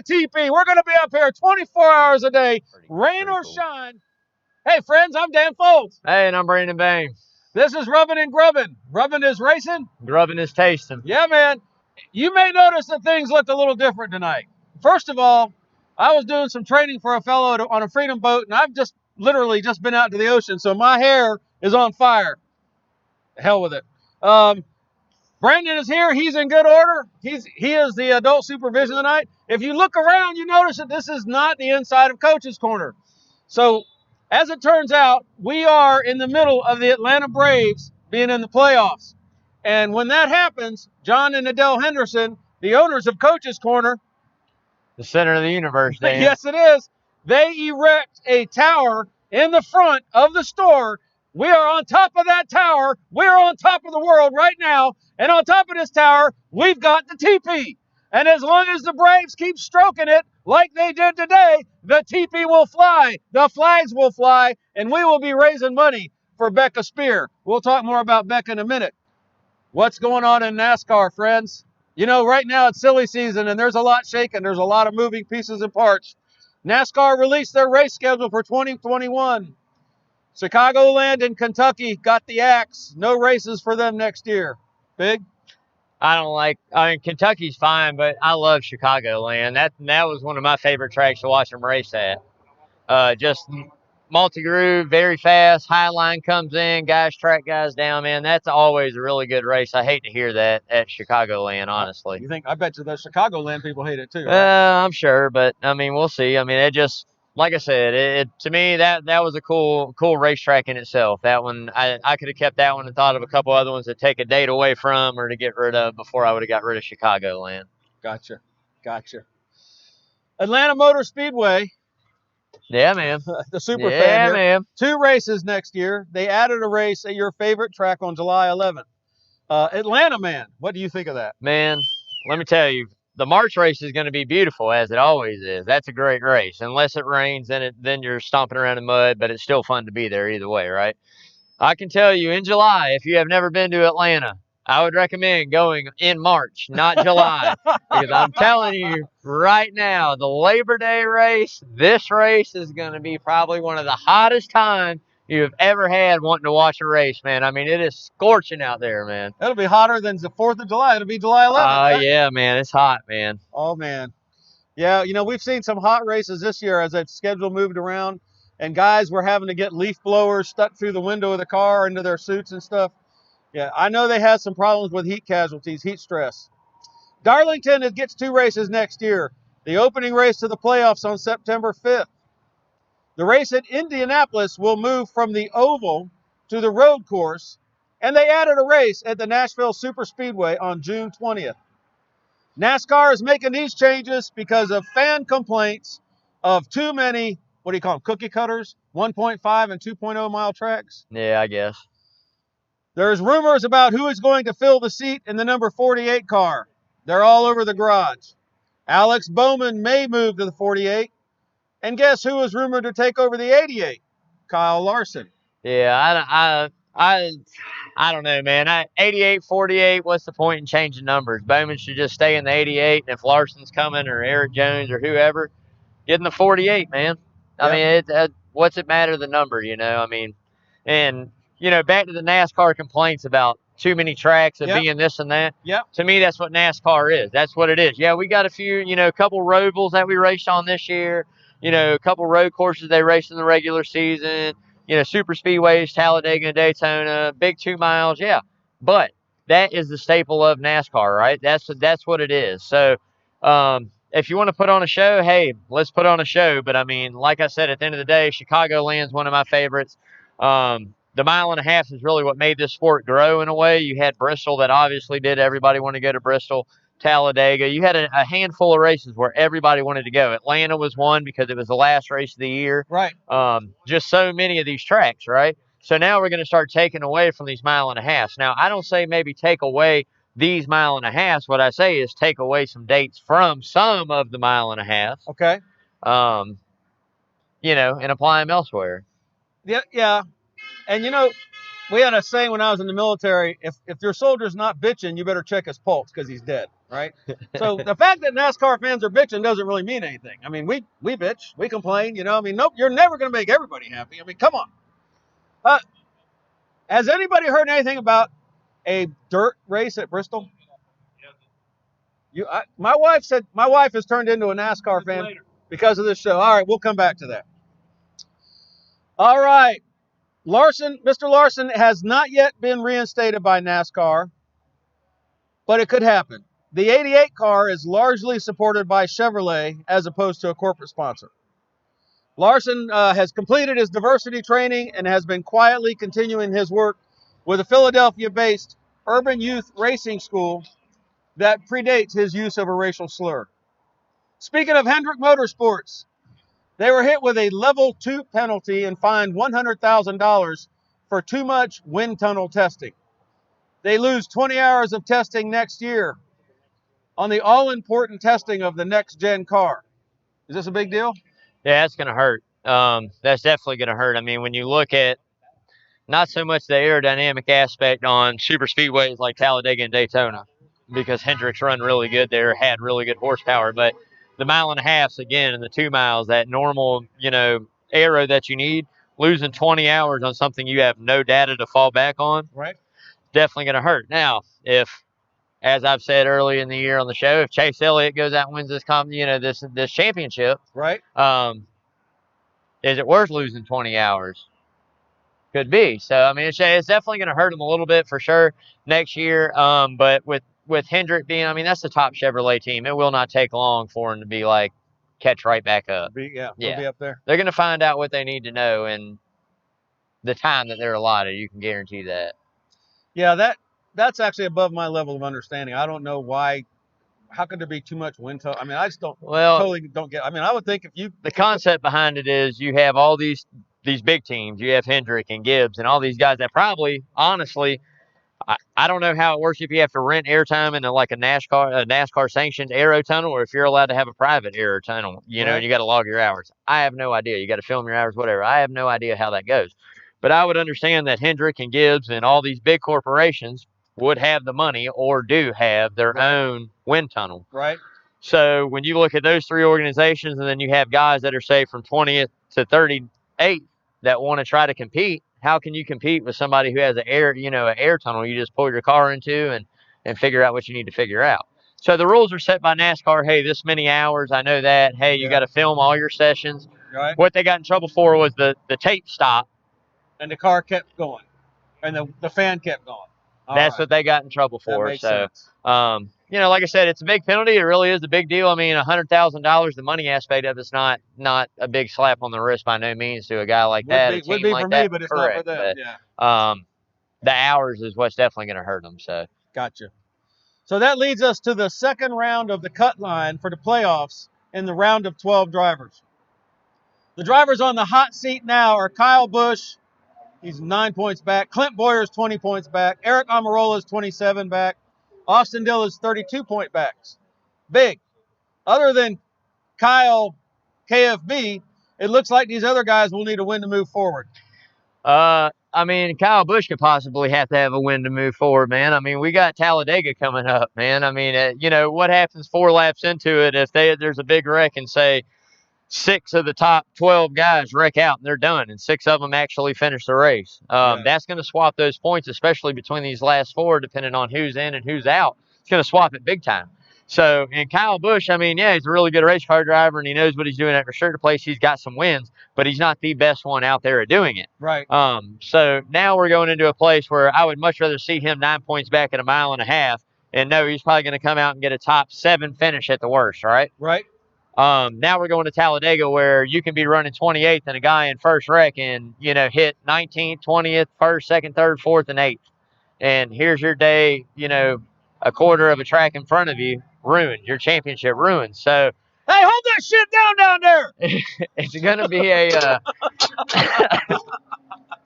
the TP. We're going to be up here 24 hours a day, rain or shine. Hey, friends, I'm Dan Foulds. Hey, and I'm Brandon Bain. This is Rubbin' and Grubbin'. Rubbin' is racing. Grubbin' is tasting. Yeah, man. You may notice that things looked a little different tonight. First of all, I was doing some training for a fellow on a Freedom boat, and I've just literally just been out to the ocean, so my hair is on fire. Hell with it. Brandon is here. He's in good order. He is the adult supervision tonight. If you look around, you notice that this is not the inside of Coach's Corner. So, as it turns out, we are in the middle of the Atlanta Braves being in the playoffs. And when that happens, John and Adele Henderson, the owners of Coach's Corner, the center of the universe, Dan. Yes, it is. They erect a tower in the front of the store. We are on top of that tower. We're on top of the world right now. And on top of this tower, we've got the teepee. And as long as the Braves keep stroking it like they did today, the teepee will fly, the flags will fly, and we will be raising money for Becca Spear. We'll talk more about Becca in a minute. What's going on in NASCAR, friends? You know, right now it's silly season, and there's a lot shaking. There's a lot of moving pieces and parts. NASCAR released their race schedule for 2021. Chicagoland and Kentucky got the axe. No races for them next year. Big? I mean, Kentucky's fine, but I love Chicagoland. That was one of my favorite tracks to watch them race at. Just multi-groove, very fast, high line comes in, guys track guys down, man. That's always a really good race. I hate to hear that at Chicagoland, honestly. I bet you the Chicagoland people hate it too, right? I'm sure, but I mean, we'll see. I mean, it just, like I said, to me, that was a cool racetrack in itself. That one, I could have kept that one and thought of a couple other ones to take a date away from or to get rid of before I would have got rid of Chicagoland. Gotcha. Atlanta Motor Speedway. Yeah, man. The super fan here. Man. 2 races next year. They added a race at your favorite track on July 11th. Atlanta, man, what do you think of that? Man, let me tell you, the March race is going to be beautiful, as it always is. That's a great race. Unless it rains, then you're stomping around in mud, but it's still fun to be there either way, right? I can tell you, in July, if you have never been to Atlanta, I would recommend going in March, not July. Because I'm telling you right now, the Labor Day race, this race is going to be probably one of the hottest times you have ever had wanting to watch a race, man. I mean, it is scorching out there, man. It'll be hotter than the 4th of July. It'll be July 11th. Right? Yeah, man. It's hot, man. Oh, man. Yeah, you know, we've seen some hot races this year as that schedule moved around, and guys were having to get leaf blowers stuck through the window of the car into their suits and stuff. Yeah, I know they had some problems with heat casualties, heat stress. Darlington gets 2 races next year. The opening race to the playoffs on September 5th. The race at Indianapolis will move from the oval to the road course, and they added a race at the Nashville Superspeedway on June 20th. NASCAR is making these changes because of fan complaints of too many, what do you call them, cookie cutters, 1.5 and 2.0 mile tracks. Yeah, I guess. There's rumors about who is going to fill the seat in the number 48 car. They're all over the garage. Alex Bowman may move to the 48. And guess who is rumored to take over the 88? Kyle Larson. Yeah, I don't know, man. 88, 48, what's the point in changing numbers? Bowman should just stay in the 88, and if Larson's coming or Eric Jones or whoever, get in the 48, man. I mean, what's it matter the number, you know? I mean, and, you know, back to the NASCAR complaints about too many tracks of being this and that. Yep. To me, that's what NASCAR is. That's what it is. Yeah, we got a few, you know, a couple roadals that we raced on this year. You know, a couple road courses they raced in the regular season. You know, super speedways, Talladega and Daytona, big 2 miles. Yeah, but that is the staple of NASCAR, right? That's what it is. So, if you want to put on a show, hey, let's put on a show. But I mean, like I said, at the end of the day, Chicagoland's one of my favorites. The mile and a half is really what made this sport grow in a way. You had Bristol that obviously did everybody want to go to Bristol. Talladega. You had a handful of races where everybody wanted to go. Atlanta was one because it was the last race of the year. Right. Just so many of these tracks, right? So now we're going to start taking away from these mile and a halves. Now, I don't say maybe take away these mile and a halves. What I say is take away some dates from some of the mile and a half. Okay. You know, and apply them elsewhere. Yeah. And, you know, we had a saying when I was in the military: if your soldier's not bitching, you better check his pulse because he's dead, right? So the fact that NASCAR fans are bitching doesn't really mean anything. I mean, we bitch, we complain, you know. I mean, nope, you're never going to make everybody happy. I mean, come on. Has anybody heard anything about a dirt race at Bristol? My wife said my wife has turned into a NASCAR fan because of this show. All right, we'll come back to that. All right. Mr. Larson has not yet been reinstated by NASCAR, but it could happen. The 88 car is largely supported by Chevrolet as opposed to a corporate sponsor. Larson has completed his diversity training and has been quietly continuing his work with a Philadelphia-based urban youth racing school that predates his use of a racial slur. Speaking of Hendrick Motorsports, they were hit with a level 2 penalty and fined $100,000 for too much wind tunnel testing. They lose 20 hours of testing next year on the all-important testing of the next-gen car. Is this a big deal? Yeah, that's going to hurt. That's definitely going to hurt. I mean, when you look at not so much the aerodynamic aspect on super speedways like Talladega and Daytona, because Hendricks run really good there, had really good horsepower, but the mile and a half, again, and the 2 miles, that normal, aero that you need, losing 20 hours on something you have no data to fall back on, right? Definitely going to hurt. Now, if, as I've said early in the year on the show, if Chase Elliott goes out and wins this championship, right? Is it worth losing 20 hours? Could be. So, I mean, it's definitely going to hurt him a little bit for sure next year. But with Hendrick being, I mean, that's the top Chevrolet team. It will not take long for him to be like catch right back up. He'll be up there. They're going to find out what they need to know in the time that they're allotted. You can guarantee that. Yeah, that's actually above my level of understanding. I don't know why. How could there be too much wind tunnel? I mean, I just totally don't get. I mean, I would think the concept behind it is you have all these big teams. You have Hendrick and Gibbs and all these guys that probably, honestly, I don't know how it works if you have to rent airtime in like a NASCAR sanctioned aero tunnel, or if you're allowed to have a private aero tunnel, and you got to log your hours. I have no idea. You got to film your hours, whatever. I have no idea how that goes. But I would understand that Hendrick and Gibbs and all these big corporations would have the money or do have their own wind tunnel. Right. So when you look at those three organizations, and then you have guys that are, say, from 20th to 38th that want to try to compete, how can you compete with somebody who has an air tunnel you just pull your car into and figure out what you need to figure out? So the rules are set by NASCAR. Hey, this many hours, I know that. Hey, you got to film all your sessions. Right. What they got in trouble for was the tape stopped. And the car kept going. And the fan kept going. That's what they got in trouble for. That makes sense. Like I said, it's a big penalty. It really is a big deal. I mean, $100,000, the money aspect of it's not a big slap on the wrist by no means to a guy like that. Would be for me, but it's not for them. Yeah. The hours is what's definitely going to hurt them. So. Gotcha. So that leads us to the second round of the cut line for the playoffs in the round of 12 drivers. The drivers on the hot seat now are Kyle Busch. He's 9 points back. Clint Boyer's 20 points back. Eric Almirola's 27 back. Austin Dilla's 32 point backs. Big. Other than Kyle KFB, it looks like these other guys will need a win to move forward. I mean, Kyle Busch could possibly have to have a win to move forward, man. I mean, we got Talladega coming up, man. I mean, what happens 4 laps into it if there's a big wreck and say 6 of the top 12 guys wreck out and they're done, and 6 of them actually finish the race. That's going to swap those points, especially between these last 4, depending on who's in and who's out. It's going to swap it big time. So, and Kyle Busch, I mean, yeah, he's a really good race car driver, and he knows what he's doing at restrictor place. He's got some wins, but he's not the best one out there at doing it. Right. So now we're going into a place where I would much rather see him 9 points back at a mile and a half, and know he's probably going to come out and get a top 7 finish at the worst, right? Right. Now we're going to Talladega, where you can be running 28th and a guy in first wreck and, hit 19th, 20th, first, second, third, fourth, and 8th. And here's your day, a quarter of a track in front of you ruined, your championship ruined. So, hey, hold that shit down there. It's going to be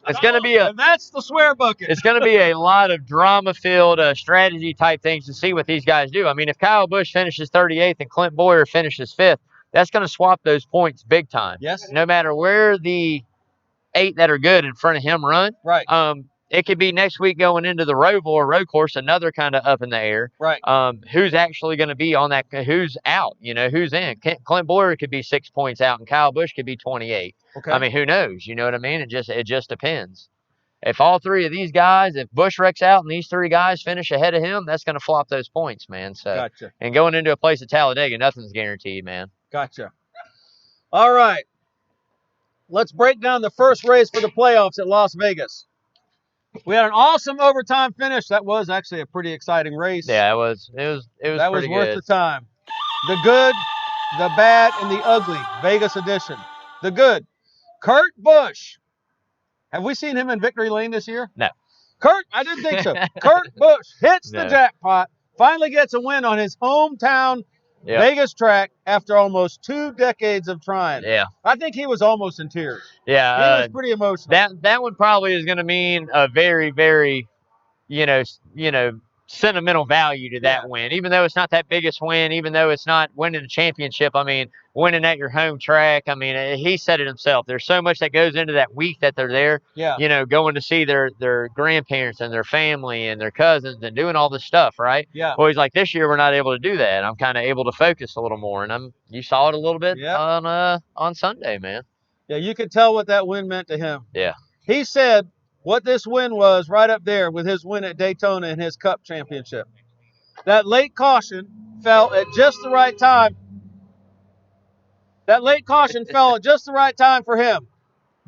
it's going to be and that's the swear bucket. It's going to be a lot of drama-filled strategy type things to see what these guys do. I mean, if Kyle Busch finishes 38th and Clint Boyer finishes 5th, that's going to swap those points big time. Yes. No matter where the 8 that are good in front of him run. Right. it could be next week going into the Roval or road course, another kind of up in the air. Right. Who's actually going to be on that? Who's out? Who's in? Clint Boyer could be 6 points out, and Kyle Busch could be 28. Okay. I mean, who knows? You know what I mean? It just depends. If all three of these guys, if Busch wrecks out and these three guys finish ahead of him, that's going to flop those points, man. So, gotcha. And going into a place at Talladega, nothing's guaranteed, man. Gotcha. All right. Let's break down the first race for the playoffs at Las Vegas. We had an awesome overtime finish. That was actually a pretty exciting race. Yeah, it was. That was worth the time. The good, the bad, and the ugly. Vegas edition. The good. Kurt Busch. Have we seen him in victory lane this year? No. Kurt, I didn't think so. Kurt Busch hits the jackpot. Finally gets a win on his hometown Vegas track after almost 2 decades of trying. Yeah. I think he was almost in tears. Yeah. He was pretty emotional. That one probably is going to mean a very, very, sentimental value to that win. Even though it's not that biggest win, even though it's not winning a championship, I mean, winning at your home track, I mean, he said it himself. There's so much that goes into that week that they're there, going to see their grandparents and their family and their cousins and doing all this stuff, right? Yeah. Well, he's like, this year we're not able to do that. I'm kind of able to focus a little more, and you saw it a little bit on Sunday, man. Yeah, you could tell what that win meant to him. Yeah. He said what this win was right up there with his win at Daytona and his Cup championship. That late caution fell at just the right time. That late caution fell at just the right time for him.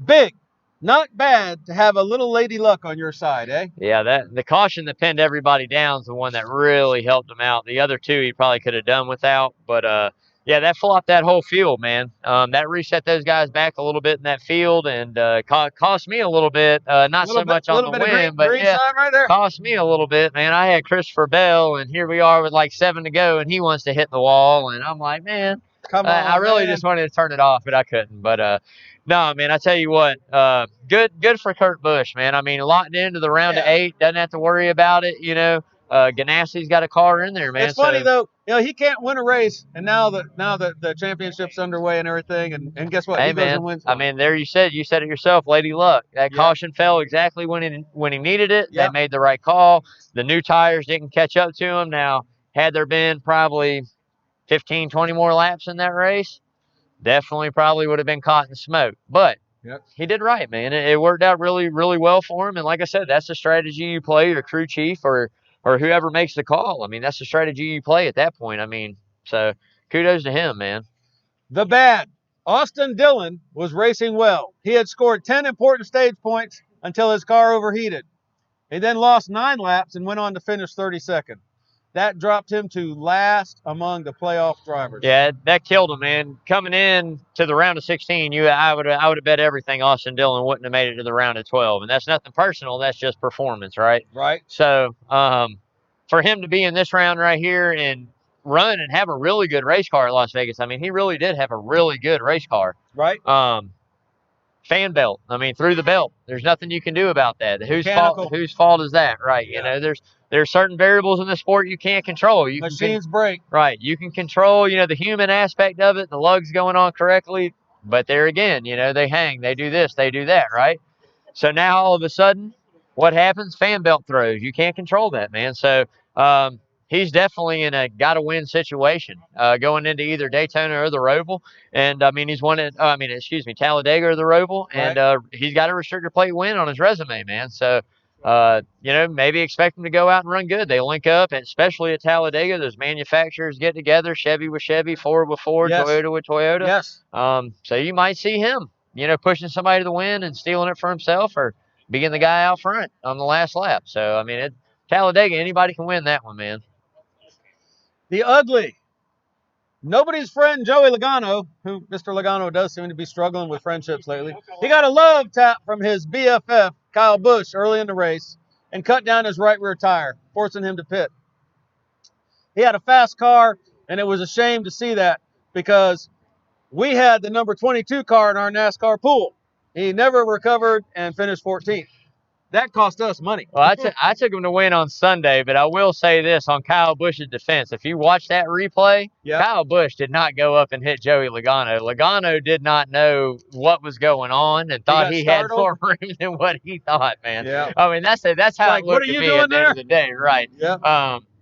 Big, not bad to have a little lady luck on your side, eh? Yeah, the caution that pinned everybody down is the one that really helped him out. The other two he probably could have done without, but yeah, that flopped that whole field, man. That reset those guys back a little bit in that field, and cost me a little bit. Not so much on the win, but yeah, right there. Cost me a little bit, man. I had Christopher Bell, and here we are with like 7 to go, and he wants to hit the wall, and I'm like, man, come on, I really just wanted to turn it off, but I couldn't. But no, man, I tell you what, good for Kurt Busch, man. I mean, locked into the round of 8, doesn't have to worry about it, Ganassi's got a car in there, man. It's funny though, he can't win a race, and now that the championship's underway and everything, and guess what? Hey, he goes and wins. I mean, there you said it yourself, Lady Luck. That caution fell exactly when he needed it. They made the right call. The new tires didn't catch up to him. Now, had there been probably 15, 20 more laps in that race, definitely probably would have been caught in smoke. But he did right, man. It worked out really, really well for him. And like I said, that's the strategy you play, your crew chief or whoever makes the call. I mean, that's the strategy you play at that point. I mean, so kudos to him, man. The bad. Austin Dillon was racing well. He had scored 10 important stage points until his car overheated. He then lost 9 laps and went on to finish 32nd. That dropped him to last among the playoff drivers. Yeah, that killed him, man. Coming in to the round of 16, I would have bet everything Austin Dillon wouldn't have made it to the round of 12, and that's nothing personal. That's just performance, right? Right. So, for him to be in this round right here and run and have a really good race car at Las Vegas, I mean, he really did have a really good race car. Right. Fan belt. I mean, through the belt. There's nothing you can do about that. Whose fault is that, right? Yeah. There's certain variables in the sport you can't control. Machines break. Right. You can control, the human aspect of it, the lugs going on correctly, but there again, they hang, they do this, they do that, right? So now all of a sudden, what happens? Fan belt throws. You can't control that, man. So he's definitely in a got-to-win situation going into either Daytona or the Roval. And, I mean, he's won it, Talladega or the Roval. Right. And he's got a restrictor plate win on his resume, man. So, maybe expect him to go out and run good. They link up, especially at Talladega. Those manufacturers get together, Chevy with Chevy, Ford with Ford, Toyota with Toyota. Yes. So you might see him, pushing somebody to the win and stealing it for himself or being the guy out front on the last lap. So, I mean, Talladega, anybody can win that one, man. The ugly. Nobody's friend Joey Logano, who Mr. Logano does seem to be struggling with friendships lately. He got a love tap from his BFF, Kyle Busch, early in the race and cut down his right rear tire, forcing him to pit. He had a fast car, and it was a shame to see that because we had the number 22 car in our NASCAR pool. He never recovered and finished 14th. that cost us money. Well, I took him to win on Sunday, but I will say this on Kyle Busch's defense. If you watch that replay, Yep. Kyle Busch did not go up and hit Joey Logano. Logano did not know what was going on and thought got he had startled. more room than what he thought, man. Yeah. I mean, that's how Like, it what looked are to you me doing at the end there? of the day, right? Yep.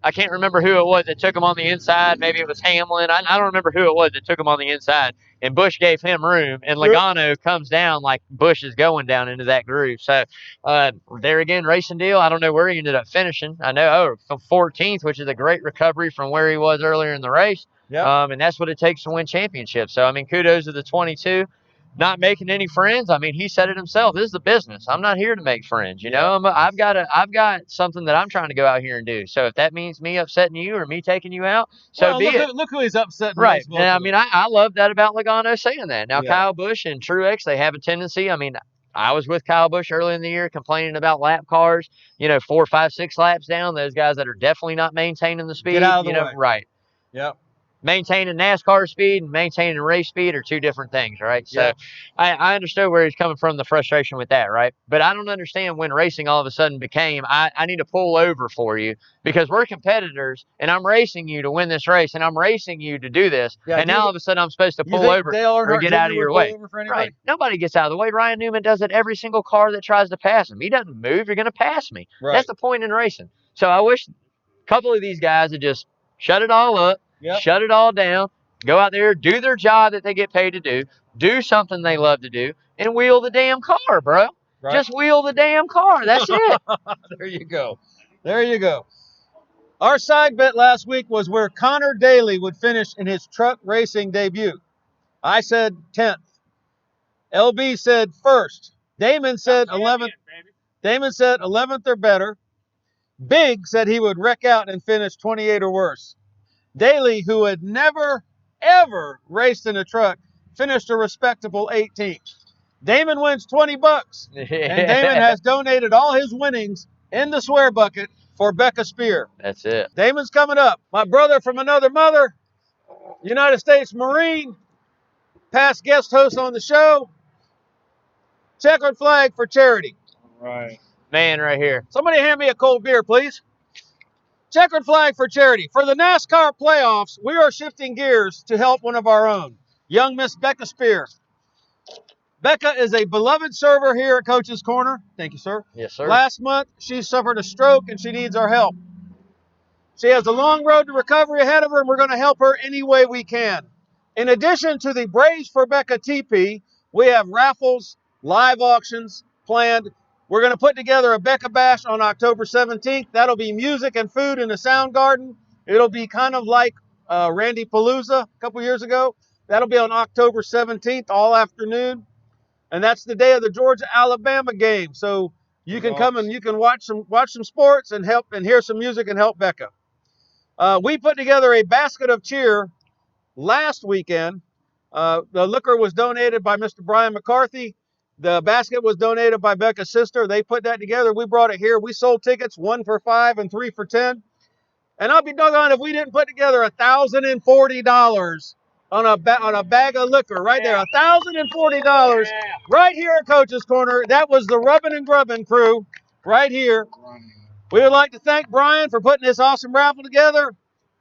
I can't remember who it was that took him on the inside. Maybe it was Hamlin. I don't remember who it was that took him on the inside. And Busch gave him room, and Logano comes down like Busch is going down into that groove. So there again, racing deal. I don't know where he ended up finishing. I know 14th, which is a great recovery from where he was earlier in the race. Yep. And that's what it takes to win championships. So I mean, kudos to the 22. Not making any friends. I mean, he said it himself. This is a business. I'm not here to make friends. You know, I've got something that I'm trying to go out here and do. So if that means me upsetting you or me taking you out, so well, be it. Look who he's upsetting. Right. And I mean, I love that about Logano saying that. Now, Yeah. Kyle Busch and Truex, they have a tendency. I mean, I was with Kyle Busch early in the year complaining about lap cars, 4, 5, 6 laps down. Those guys that are definitely not maintaining the speed. Get out of the way. Right. Yep. Maintaining NASCAR speed and maintaining race speed are two different things, right? So I understood where he's coming from, the frustration with that, right? But I don't understand when racing all of a sudden became, I need to pull over for you because we're competitors and I'm racing you to win this race and I'm racing you to do this. Yeah, and now all of a sudden I'm supposed to pull over or get out of your way. Right. Nobody gets out of the way. Ryan Newman does it every single car that tries to pass him. He doesn't move. You're going to pass me. Right. That's the point in racing. So I wish a couple of these guys would just shut it all up. Yep. Shut it all down. Go out there, do their job that they get paid to do something they love to do, and wheel the damn car, bro. Right. Just wheel the damn car. That's it. There you go. There you go. Our side bet last week was where Connor Daly would finish in his truck racing debut. I said 10th. LB said 1st. Damon said 11th. Damon said 11th or better. Big said he would wreck out and finish 28 or worse. Daly, who had never, ever raced in a truck, finished a respectable 18th. Damon wins $20, and Damon has donated all his winnings in the swear bucket for Becca Spear. That's it. Damon's coming up. My brother from another mother, United States Marine, past guest host on the show. Checkered flag for charity. All right. Man right here. Somebody hand me a cold beer, please. Checkered flag for charity. For the NASCAR playoffs, we are shifting gears to help one of our own, young Miss Becca Spear. Becca is a beloved server here at Coach's Corner. Thank you, sir. Yes, sir. Last month, she suffered a stroke and she needs our help. She has a long road to recovery ahead of her, and we're going to help her any way we can. In addition to the Braves for Becca TP, we have raffles, live auctions planned. We're going to put together a Becca Bash on October 17th. That'll be music and food in the Sound Garden. It'll be kind of like Randy Palooza a couple years ago. That'll be on October 17th, all afternoon. And that's the day of the Georgia-Alabama game. So you can come and you can watch some sports and help and hear some music and help Becca. We put together a basket of cheer last weekend. The liquor was donated by Mr. Brian McCarthy. The basket was donated by Becca's sister. They put that together. We brought it here. We sold tickets, 1 for $5 and 3 for $10. And I'll be doggone if we didn't put together $1,040 on a bag of liquor right there. $1,040 right here at Coach's Corner. That was the Rubbin' and Grubbin' crew right here. We would like to thank Brian for putting this awesome raffle together,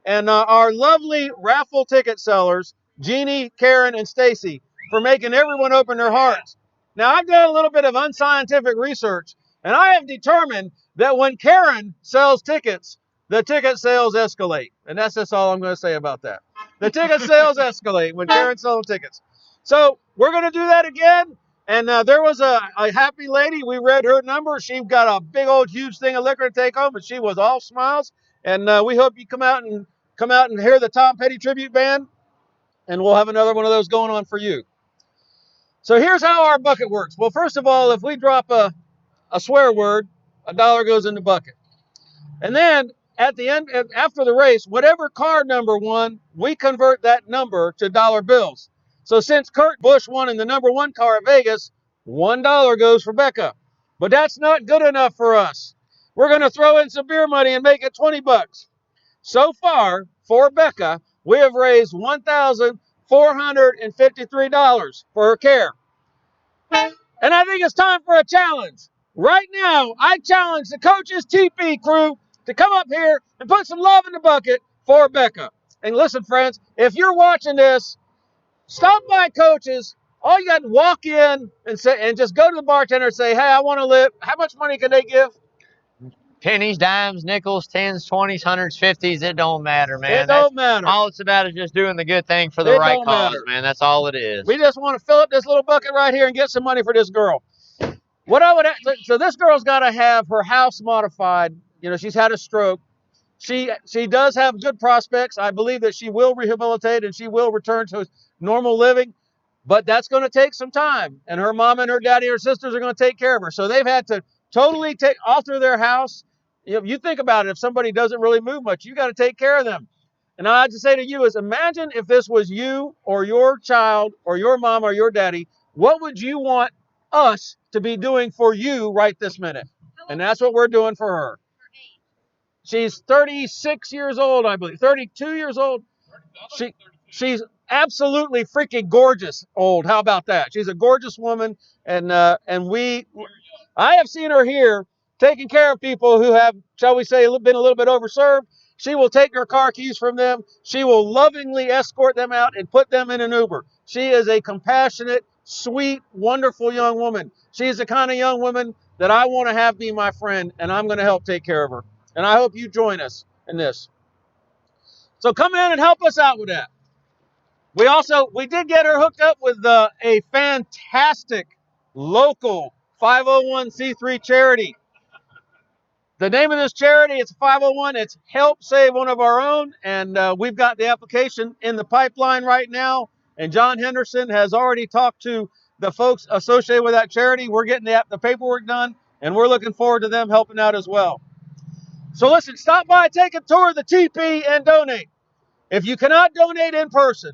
and our lovely raffle ticket sellers, Jeannie, Karen, and Stacy, for making everyone open their hearts. Now, I've done a little bit of unscientific research, and I have determined that when Karen sells tickets, the ticket sales escalate. And that's just all I'm going to say about that. The ticket sales escalate when Karen sells tickets. So we're going to do that again. And there was a happy lady. We read her number. She got a big old huge thing of liquor to take home, and she was all smiles. And we hope you come out and hear the Tom Petty tribute band, and we'll have another one of those going on for you. So here's how our bucket works. Well, first of all, if we drop a swear word, $1 goes in the bucket. And then at the end, after the race, whatever car number won, we convert that number to dollar bills. So since Kurt Busch won in the number 1 car at Vegas, $1 goes for Becca. But that's not good enough for us. We're going to throw in some beer money and make it $20. So far, for Becca, we have raised $1,453 for her care. And I think it's time for a challenge. Right now, I challenge the Coaches TP crew to come up here and put some love in the bucket for Becca. And listen, friends, if you're watching this, stop by Coaches. All you got to walk in and say, and just go to the bartender and say, "Hey, I want to live." How much money can they give? Pennies, dimes, nickels, 10s, 20s, 100s, 50s, it don't matter, man. It don't matter. All it's about is just doing the good thing for the It right don't cause, matter. man. That's all it is. We just want to fill up this little bucket right here and get some money for this girl. What I would so this girl's got to have her house modified. You know, she's had a stroke. She does have good prospects. I believe that she will rehabilitate and she will return to normal living, but that's going to take some time. And her mom and her daddy, her sisters are going to take care of her. So they've had to totally alter their house. You think about it. If somebody doesn't really move much, you got to take care of them. And I have to say to you is, imagine if this was you or your child or your mom or your daddy. What would you want us to be doing for you right this minute? And that's what we're doing for her. She's 36 years old, I believe. 32 years old. She's absolutely freaking gorgeous old. How about that? She's a gorgeous woman, and I have seen her here taking care of people who have, shall we say, been a little bit overserved. She will take her car keys from them. She will lovingly escort them out and put them in an Uber. She is a compassionate, sweet, wonderful young woman. She is the kind of young woman that I want to have be my friend, and I'm going to help take care of her. And I hope you join us in this. So come in and help us out with that. We did get her hooked up with a fantastic local 501c3 charity. The name of this charity, it's 501. It's Help Save One of Our Own, and we've got the application in the pipeline right now. And John Henderson has already talked to the folks associated with that charity. We're getting the paperwork done, and we're looking forward to them helping out as well. So listen, stop by, take a tour of the TP, and donate. If you cannot donate in person,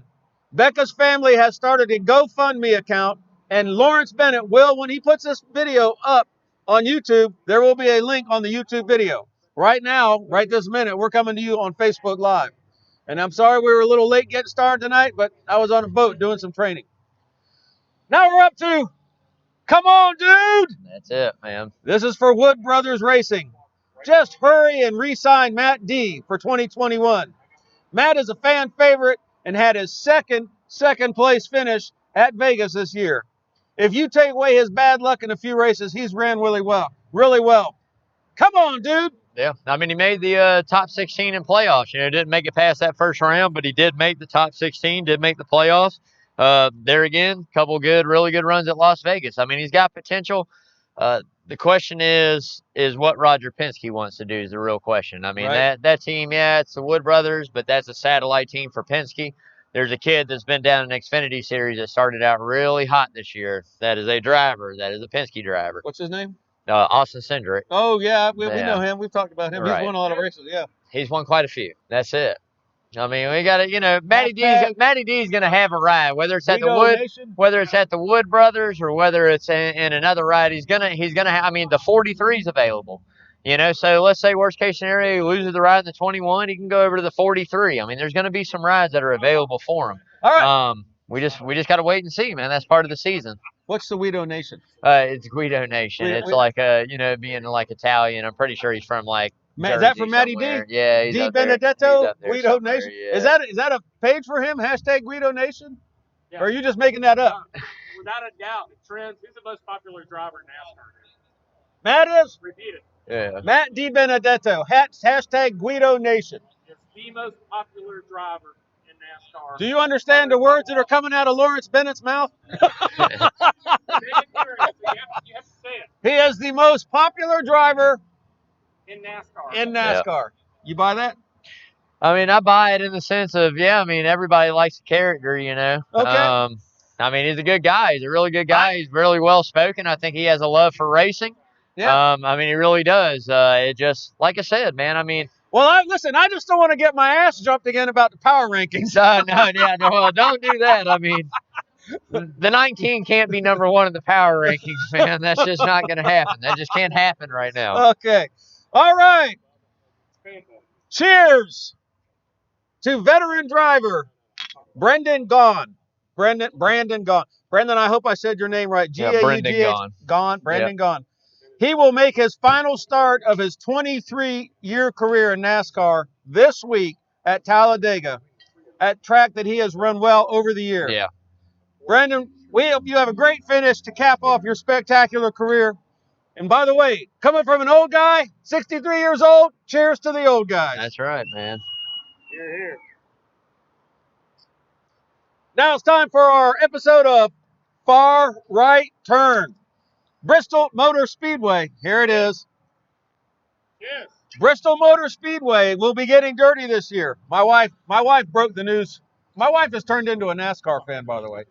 Becca's family has started a GoFundMe account, and Lawrence Bennett will, when he puts this video up on YouTube, there will be a link on the YouTube video. Right now, right this minute, we're coming to you on Facebook Live. And I'm sorry we were a little late getting started tonight, but I was on a boat doing some training. Now we're up to, come on, dude! That's it, man. This is for Wood Brothers Racing. Just hurry and re-sign Matt D for 2021. Matt is a fan favorite and had his second place finish at Vegas this year. If you take away his bad luck in a few races, he's ran really well. Come on, dude. Yeah, I mean, he made the top 16 in playoffs. You know, didn't make it past that first round, but he did make the top 16, did make the playoffs. There again, couple really good runs at Las Vegas. I mean, he's got potential. The question is what Roger Penske wants to do is the real question. I mean, right. that team, yeah, it's the Wood Brothers, but that's a satellite team for Penske. There's a kid that's been down in the Xfinity Series that started out really hot this year. That is a driver. That is a Penske driver. What's his name? Austin Cindric. Oh, yeah, we know him. We've talked about him. Right. He's won a lot of races, yeah. He's won quite a few. That's it. I mean, we got to, you know, Matty D's going to have a ride, whether it's at the Wood Brothers or whether it's in another ride. He's gonna have. I mean, the 43 is available. You know, so let's say worst case scenario, he loses the ride in the 21, he can go over to the 43. I mean, there's going to be some rides that are available for him. All right. We just got to wait and see, man. That's part of the season. What's the Guido Nation? It's Guido Nation. It's like being like Italian. I'm pretty sure he's from like. Is that from Matty D? Yeah, he's D up Benedetto, there Guido Nation. Yeah. Is that a page for him? Hashtag Guido Nation? Yeah. Or are you just making that up? Without a doubt, it trends. Who's the most popular driver in NASCAR? Matt is? Repeat it. Yeah. Matt D Benedetto. Hashtag Guido Nation. It's the most popular driver in NASCAR. Do you understand the words that are coming out of Lawrence Bennett's mouth? You have to say it. He is the most popular driver in NASCAR. Yep. You buy that? I mean, I buy it in the sense of, I mean, everybody likes the character, you know. Okay. I mean, he's a good guy. He's a really good guy. He's really well spoken. I think he has a love for racing. Yeah. I mean, he really does. It just, like I said, man, I mean. Well, I just don't want to get my ass jumped again about the power rankings. No, don't do that. I mean, the 19 can't be number one in the power rankings, man. That's just not going to happen. That just can't happen right now. Okay. All right. Cheers to veteran driver Brendan Gaughan. Brandon Gaughan. Brendan, I hope I said your name right. G-A-U-G-H. Brendan Gaughan. Brendan Gaughan. He will make his final start of his 23-year career in NASCAR this week at Talladega, at track that he has run well over the years. Yeah. Brandon, we hope you have a great finish to cap off your spectacular career. And by the way, coming from an old guy, 63 years old, cheers to the old guys. That's right, man. Here, here. Now it's time for our episode of Far Right Turn. Bristol Motor Speedway, here it is. Yes. Bristol Motor Speedway will be getting dirty this year. My wife broke the news. My wife has turned into a NASCAR fan, by the way.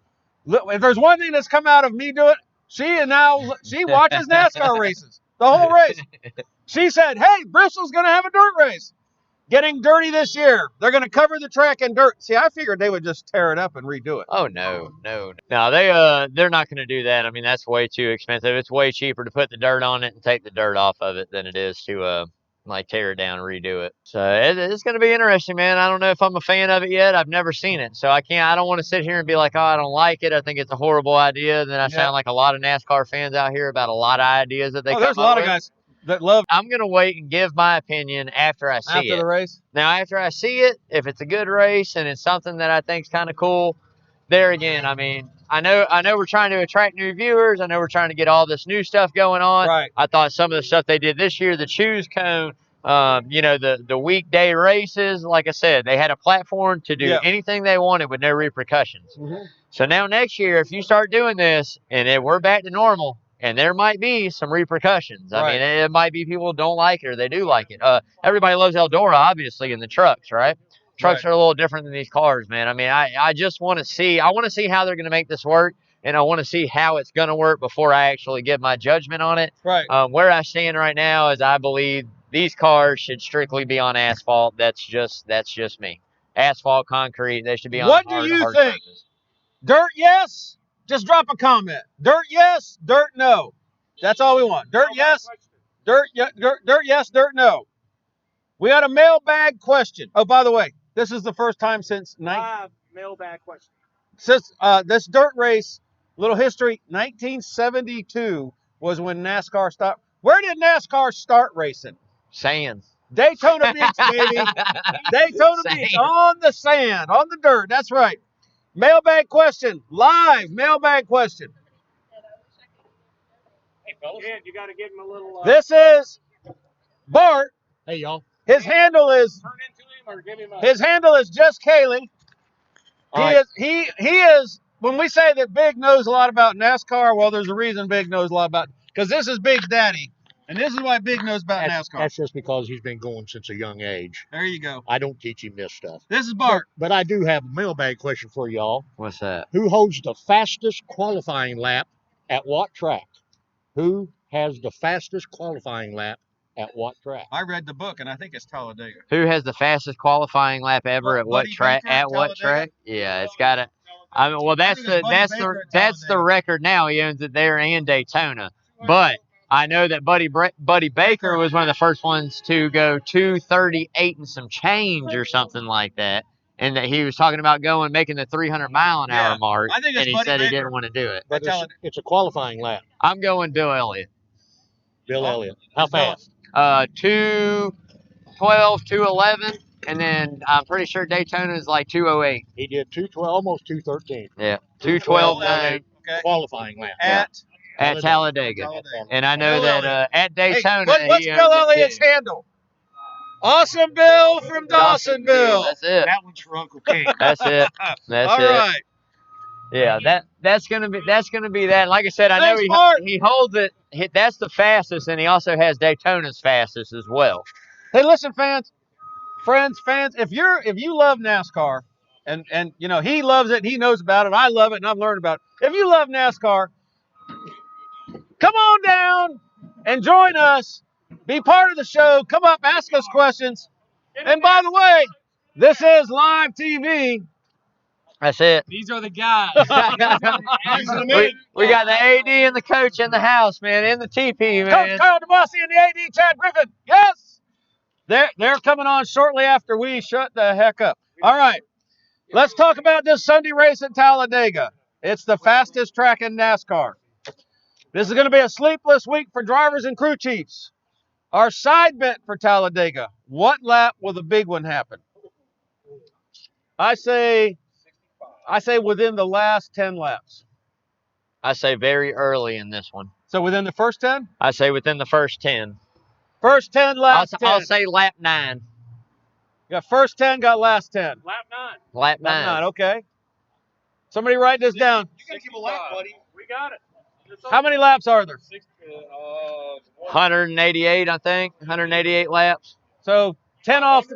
If there's one thing that's come out of me doing, she watches NASCAR races, the whole race. She said, "Hey, Bristol's going to have a dirt race, getting dirty this year. They're going to cover the track in dirt." See, I figured they would just tear it up and redo it. Oh no. They're not going to do that. I mean, that's way too expensive. It's way cheaper to put the dirt on it and take the dirt off of it than it is to like tear it down and redo it. So it's going to be interesting, man. I don't know if I'm a fan of it yet. I've never seen it, so I don't want to sit here and be like, oh, I don't like it. I think it's a horrible idea. Then I sound like a lot of NASCAR fans out here about a lot of ideas that they come there's a up lot of with. guys that love I'm going to wait and give my opinion after I see after it. the race. Now, after I see it, if it's a good race and it's something that I think's kind of cool, there again, I mean, I know we're trying to attract new viewers. I know we're trying to get all this new stuff going on. Right. I thought some of the stuff they did this year, the choose cone, the weekday races, like I said, they had a platform to do anything they wanted with no repercussions. Mm-hmm. So now next year, if you start doing this and we're back to normal, and there might be some repercussions. I mean, it might be people who don't like it or they do like it. Everybody loves Eldora, obviously, in the trucks, right? Trucks are a little different than these cars, man. I mean, I just want to see how they're going to make this work, and I want to see how it's going to work before I actually give my judgment on it. Right. Where I stand right now is I believe these cars should strictly be on asphalt. That's just me. Asphalt, concrete, they should be on What hard, do you hard think? surface. Dirt, yes? Just drop a comment. Dirt, yes. Dirt, no. That's all we want. Dirt, yes. Dirt, yes. Dirt, no. We got a mailbag question. Oh, by the way, this is the first time since Mailbag question. Since this dirt race, little history, 1972 was when NASCAR stopped. Where did NASCAR start racing? Sand. Daytona Beach, baby. Daytona Beach, on the sand, on the dirt. That's right. Mailbag question, live mailbag question. Hey, fellas. Yeah, you got to give him a little. This is Bart. Hey, y'all. His handle is. Turn into him or give him a. His handle is just Kaylee. All He is. When we say that Big knows a lot about NASCAR, well, there's a reason Big knows a lot about. Because this is Big's daddy, and this is why Big knows about NASCAR. That's just because he's been going since a young age. There you go. I don't teach him this stuff. This is Bart. But I do have a mailbag question for y'all. What's that? Who holds the fastest qualifying lap at what track? Who has the fastest qualifying lap at what track? I read the book, and I think it's Talladega. Who has the fastest qualifying lap ever at what Buddy track? Baker, At what Talladega? track? Yeah, it's got to. I mean, well, that's the record now. He owns it there and Daytona. But I know that Buddy Baker was one of the first ones to go 2:38 and some change or something like that, and that he was talking about making the 300-mile-an-hour mark. I think it's and he Buddy said he Baker. didn't want to do it. But it's a qualifying lap. I'm going Bill Elliott. Bill Elliott. How fast? 2:12, 2:11. And then I'm pretty sure Daytona is like 2:08. He did 2:12, almost 2:13. Yeah, 2:12.9 Okay. Qualifying lap. at Talladega. And I know that at Daytona, what's Bill Elliott's handle? Awesome Bill from Dawsonville. That's it. That one's for Uncle King. That's it. That's All it. right. Yeah, that's gonna be that. Like I said, I know he holds it. That's the fastest, and he also has Daytona's fastest as well. Hey, listen, fans, if you love NASCAR, and you know he loves it, he knows about it, I love it, and I've learned about it. If you love NASCAR, come on down and join us. Be part of the show. Come up, ask us questions. And by the way, this is live TV. That's it. These are the guys. we got the AD and the coach in the house, man, in the TP, man. Coach Kyle DeMossi and the AD Chad Griffin. Yes. They're coming on shortly after we shut the heck up. All right. Let's talk about this Sunday race at Talladega. It's the fastest track in NASCAR. This is going to be a sleepless week for drivers and crew chiefs. Our side bet for Talladega. What lap will the big one happen? I say within the last 10 laps. I say very early in this one. So within the first 10? I say within the first 10. First 10, last 10. I'll say lap 9. Got first 10, got last 10. Lap 9. Lap 9. Lap 9, okay. Somebody write this down. You got to give a lap, buddy. We got it. How many laps are there? 188, I think. 188 laps. So 10 off.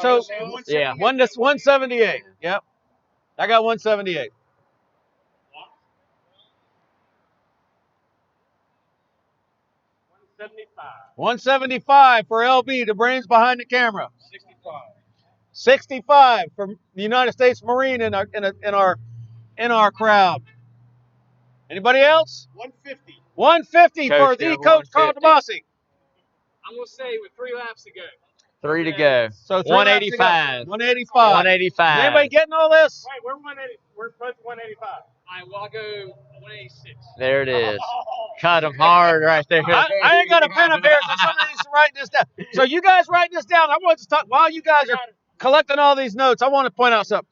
So yeah, 178. Yep. I got 178. $175 for LB, the brains behind the camera. 65 for the United States Marine in our crowd. Anybody else? 150 for the Coach Carl DeMasi. I'm going to say with 3 laps to go. 3 to go. So 185. 185. 185. Anybody getting all this? Wait, we're 180. We're both 185. All right, well, I'll go 186. There it is. Cut them hard right there. I ain't got a pen up here, so somebody needs to write this down. So you guys write this down. I want to talk while you guys are collecting all these notes. I want to point out something.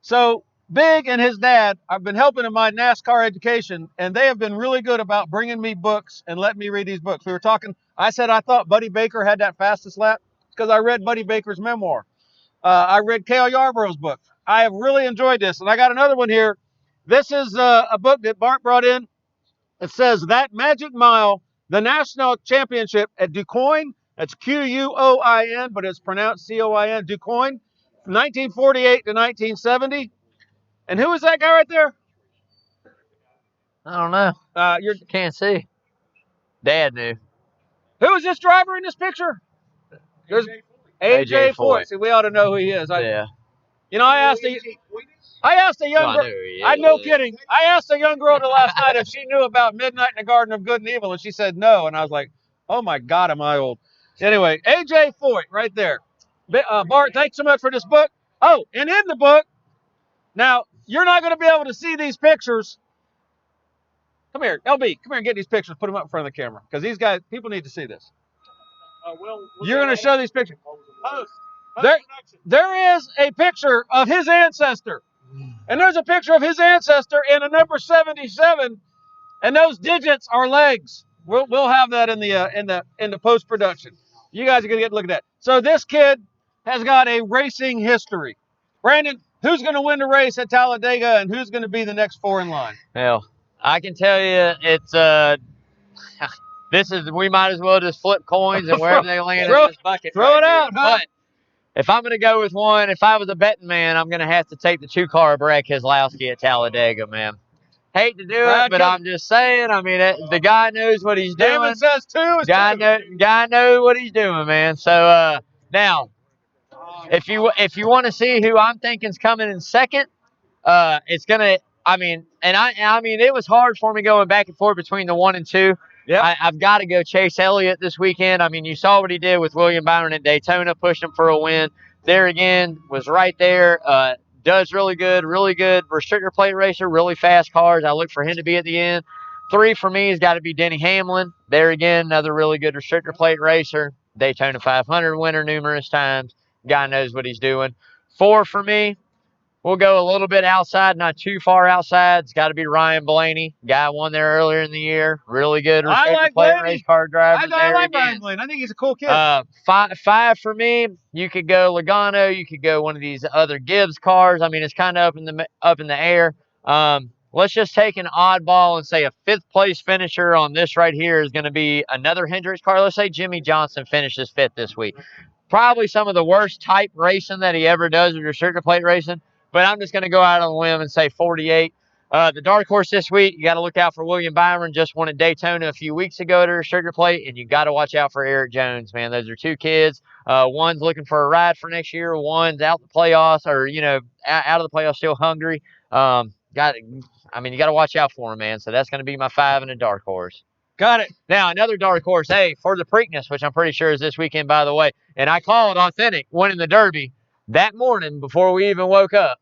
So Big and his dad, I've been helping in my NASCAR education, and they have been really good about bringing me books and letting me read these books. We were talking. I said I thought Buddy Baker had that fastest lap because I read Buddy Baker's memoir. I read Cale Yarborough's book. I have really enjoyed this, and I got another one here. This is a book that Bart brought in. It says That Magic Mile, the National Championship at DuQuoin. That's Quoin, but it's pronounced Coin. DuQuoin, from 1948 to 1970. And who is that guy right there? I don't know. You can't see. Dad knew. Who is this driver in this picture? There's AJ Foulds. See, we ought to know who he is. Yeah. You know, I asked a young girl. No kidding. I asked a young girl last night if she knew about Midnight in the Garden of Good and Evil, and she said no. And I was like, oh my God, am I old? Anyway, AJ Foulds right there. Bart, thanks so much for this book. Oh, and in the book, now you're not going to be able to see these pictures. Come here, LB. Come here and get these pictures. Put them up in front of the camera because these guys, people need to see this. You're going to show these pictures. There is a picture of his ancestor, and there's a picture of his ancestor in a number 77, and those digits are legs. We'll have that in the post production. You guys are gonna get to look at that. So this kid has got a racing history. Brandon, who's going to win the race at Talladega, and who's going to be the next 4 in line? Well, I can tell you it's we might as well just flip coins and wherever they land in this bucket. Throw it out, huh? But if I'm going to go with one, if I was a betting man, I'm going to have to take the 2-car Brad Keselowski at Talladega, man. Hate to do it, but I'm just saying. I mean, the guy knows what he's doing. David says 2 is 2. Guy knows what he's doing, man. So now, if you want to see who I'm thinking's coming in second, it's gonna. I mean, it was hard for me going back and forth between the 1 and 2. Yeah, I've got to go Chase Elliott this weekend. I mean, you saw what he did with William Byron at Daytona, pushed him for a win. There again, was right there. Does really good restrictor plate racer, really fast cars. I look for him to be at the end. 3 for me has got to be Denny Hamlin. There again, another really good restrictor plate racer. Daytona 500 winner numerous times. Guy knows what he's doing. 4 for me, we'll go a little bit outside, not too far outside. It's got to be Ryan Blaney. Guy won there earlier in the year. Really good restrictor plate race car driver. I like Ryan Blaney. I think he's a cool kid. 5 for me, you could go Logano. You could go one of these other Gibbs cars. I mean, it's kind of up in the air. Let's just take an oddball and say a 5th place finisher on this right here is going to be another Hendricks car. Let's say Jimmy Johnson finishes 5th this week. Probably some of the worst type racing that he ever does with restrictor plate racing. But I'm just going to go out on a limb and say 48. The dark horse this week, you got to look out for William Byron. Just won at Daytona a few weeks ago to restrictor plate. And you got to watch out for Eric Jones, man. Those are 2 kids. One's looking for a ride for next year. One's out the playoffs or, out of the playoffs, still hungry. You got to watch out for him, man. So that's going to be my 5 and a dark horse. Got it. Now, another dark horse, hey, for the Preakness, which I'm pretty sure is this weekend, by the way. And I called Authentic winning the Derby that morning before we even woke up.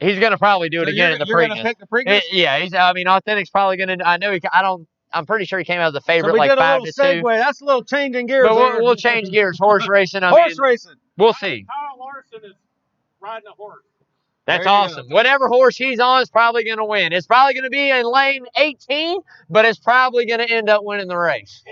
He's going to probably do it again in the Preakness. You're going to pick the Preakness? Yeah, Authentic's probably going to. I I'm pretty sure he came out as a So favorite, we like did a 5 little to 2. segue. That's a little changing gears. But there. we'll change gears. Horse racing. Horse racing. We'll see. Kyle Larson is riding a horse. That's There you awesome. Whatever horse he's on is probably going to win. It's probably going to be in lane 18, but it's probably going to end up winning the race.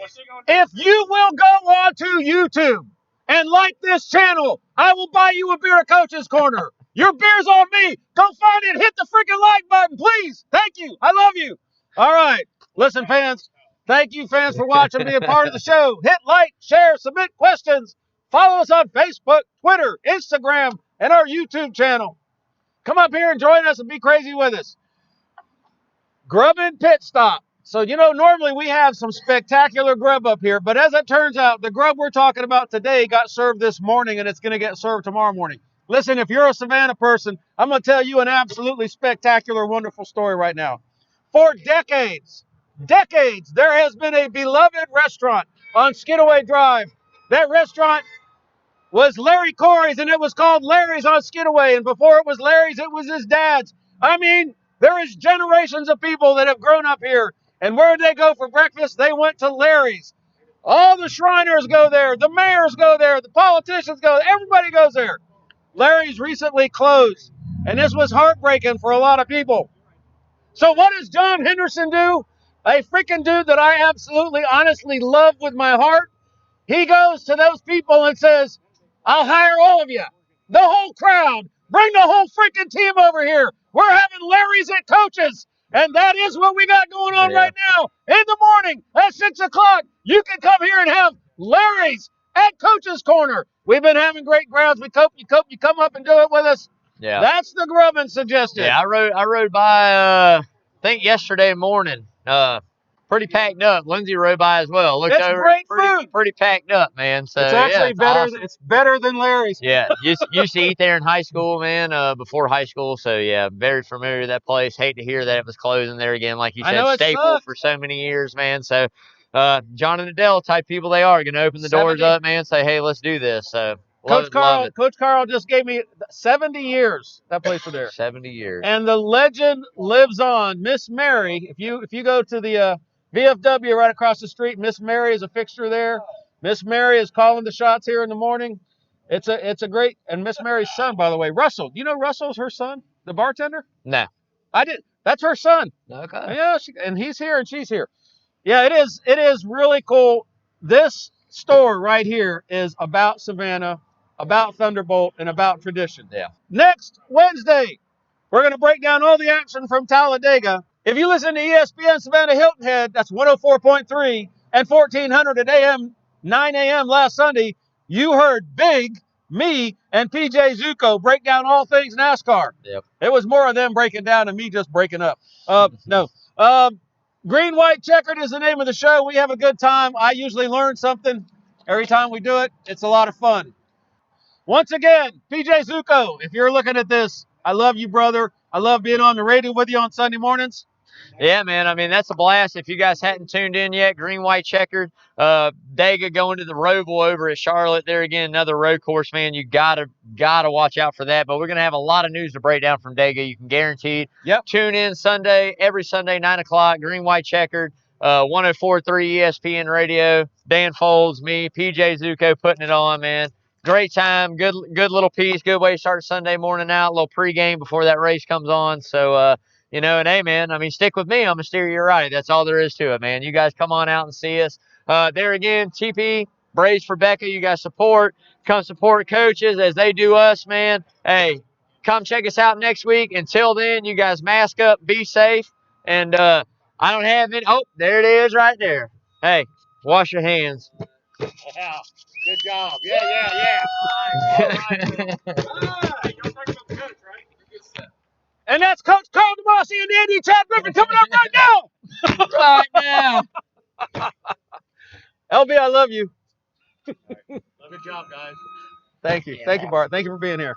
If you will go on to YouTube and like this channel, I will buy you a beer at Coach's Corner. Your beer's on me. Go find it. Hit the freaking like button, please. Thank you. I love you. All right. Listen, fans. Thank you, fans, for watching, being part of the show. Hit like, share, submit questions. Follow us on Facebook, Twitter, Instagram, and our YouTube channel. Come up here and join us and be crazy with us. Grubbin Pit Stop. So, normally we have some spectacular grub up here, but as it turns out, the grub we're talking about today got served this morning, and it's going to get served tomorrow morning. Listen, if you're a Savannah person, I'm going to tell you an absolutely spectacular, wonderful story right now. For decades, there has been a beloved restaurant on Skidaway Drive. That restaurant was Larry Corey's, and it was called Larry's on Skidaway. And before it was Larry's, it was his dad's. I mean, there is generations of people that have grown up here. And where did they go for breakfast? They went to Larry's. All the Shriners go there. The mayors go there. The politicians go there. Everybody goes there. Larry's recently closed. And this was heartbreaking for a lot of people. So what does John Henderson do? A freaking dude that I absolutely, honestly love with my heart. He goes to those people and says, I'll hire all of you, the whole crowd. Bring the whole freaking team over here. We're having Larry's at Coaches. And that is what we got going on right now. In the morning at 6 o'clock, you can come here and have Larry's at Coach's Corner. We've been having great crowds. We hope you come up and do it with us. Yeah. That's the grubbing suggestion. Yeah, I rode by, I think yesterday morning. Pretty packed up. Lindsay rode by as well. Looked It's over. great food. Pretty packed up, man. So It's actually better. awesome. It's better than Larry's. Yeah, used to eat there in high school, man. Before high school, so yeah, very familiar with that place. Hate to hear that it was closing there again, like you I said, know it staple sucks. for so many years, man. So, John and Adele type people they are, gonna open the doors 70. up, man. Say, hey, let's do this. So, love it. Coach Carl just gave me 70 years. That place was there. 70 years. And the legend lives on. Miss Mary, if you go to the VFW right across the street, Miss Mary is a fixture there. Miss Mary is calling the shots here in the morning. It's a great, and Miss Mary's son, by the way, Russell. Do you know Russell's her son, the bartender? No. I did. That's her son. Okay. Yeah, and he's here and she's here. Yeah, it is. It is really cool. This store right here is about Savannah, about Thunderbolt, and about tradition. Yeah. Next Wednesday, we're going to break down all the action from Talladega. If you listen to ESPN Savannah Hilton Head, that's 104.3 and 1400 at AM, 9 a.m. last Sunday, you heard Big, me, and PJ Zuko break down all things NASCAR. Yep. It was more of them breaking down than me just breaking up. No. Green, White, Checkered is the name of the show. We have a good time. I usually learn something every time we do it. It's a lot of fun. Once again, PJ Zuko, if you're looking at this, I love you, brother. I love being on the radio with you on Sunday mornings. Yeah, man. I mean, that's a blast. If you guys hadn't tuned in yet, Green, White, Checkered, Dega going to the Roval over at Charlotte. There again, another road course, man. You gotta watch out for that. But we're gonna have a lot of news to break down from Dega. You can guarantee. Yep. Tune in every Sunday, 9 o'clock. Green, White, Checkered, 104.3 ESPN Radio. Dan Foulds, me, PJ Zuko putting it on, man. Great time, good little piece, good way to start Sunday morning out. A little pregame before that race comes on. So. And hey, man, I mean, stick with me. I'm a steer right. That's all there is to it, man. You guys come on out and see us. There again, TP, Braves for Becca. You guys come support coaches as they do us, man. Hey, come check us out next week. Until then, you guys mask up, be safe. And I don't have any. Oh, there it is right there. Hey, wash your hands. Yeah, good job. Yeah. All right. You're talking about the coach, right? And that's Coach Carl DeMossi and Andy Chad Griffin coming up right now. Right now. LB, I love you. Good job, guys. Thank you. Thank you, Bart. Thank you for being here.